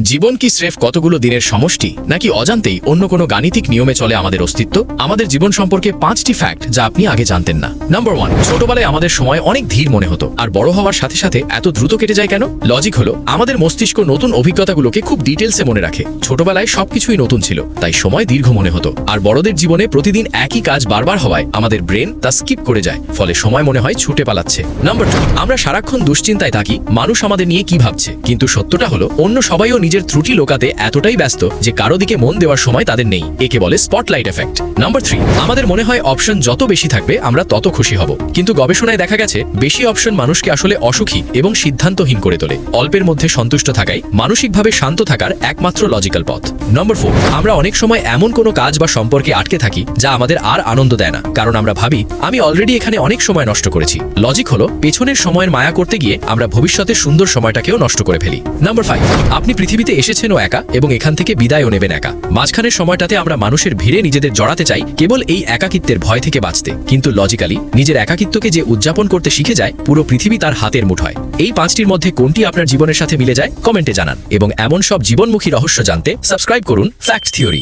জীবন কি স্রেফ কতগুলো দিনের সমষ্টি, নাকি অজান্তেই অন্য কোনো গাণিতিক নিয়মে চলে আমাদের অস্তিত্ব? আমাদের জীবন সম্পর্কে 5টি ফ্যাক্ট যা আপনি আগে জানতেন না। নাম্বার 1, ছোটবেলায় আমাদের সময় অনেক ধীর মনে হতো, আর বড় হওয়ার সাথে সাথে এত দ্রুত কেটে যায় কেন? লজিক হলো, আমাদের মস্তিষ্ক নতুন অভিজ্ঞতাগুলোকে খুব ডিটেলসে মনে রাখে। ছোটবেলায় সবকিছুই নতুন ছিল, তাই সময় দীর্ঘ মনে হতো। আর বড়দের জীবনে প্রতিদিন একই কাজ বারবার হওয়ায় আমাদের ব্রেন তা স্কিপ করে যায়, ফলে সময় মনে হয় ছুটে পালাচ্ছে। নাম্বার 2, আমরা সারাক্ষণ দুশ্চিন্তায় থাকি মানুষ আমাদের নিয়ে কি ভাবছে, কিন্তু সত্যটা হলো অন্য সবাইও নিজের ত্রুটি লোকাতে এতটাই ব্যস্ত যে কারো দিকে মন দেওয়ার সময় তাদের নেই। একে বলে স্পটলাইট এফেক্ট। নাম্বার 3, আমাদের মনে হয় অপশন যত বেশি থাকবে আমরা তত খুশি হব, কিন্তু গবেষণায় দেখা গেছে বেশি অপশন মানুষকে আসলে অসুখী এবং সিদ্ধান্তহীন করে তোলে। অল্পের মধ্যে সন্তুষ্ট থাকাই মানসিকভাবে শান্ত থাকার একমাত্র লজিক্যাল পথ। নাম্বার 4, আমরা অনেক সময় এমন কোনো কাজ বা সম্পর্কে আটকে থাকি যা আমাদের আর আনন্দ দেয় না, কারণ আমরা ভাবি আমি অলরেডি এখানে অনেক সময় নষ্ট করেছি। লজিক হলো, পেছনের সময়ের মায়া করতে গিয়ে আমরা ভবিষ্যতের সুন্দর সময়টাকেও নষ্ট করে ফেলি। নাম্বার 5, আপনি পৃথিবীতে এসেছেনও একা এবং এখান থেকে বিদায়ও নেবেন একা। মাঝখানের সময়টাতে আমরা মানুষের ভিড়ে নিজেদের জড়াতে চাই কেবল এই একাকিত্বের ভয় থেকে বাঁচতে, কিন্তু লজিক্যালি নিজের একাকিত্বকে যে উদযাপন করতে শিখে যায় পুরো পৃথিবী তার হাতের মুঠোয়। এই 5টির মধ্যে কোনটি আপনার জীবনের সাথে মিলে যায় কমেন্টে জানান, এবং এমন সব জীবনমুখী রহস্য জানতে সাবস্ক্রাইব করুন ফ্যাক্ট থিওরি।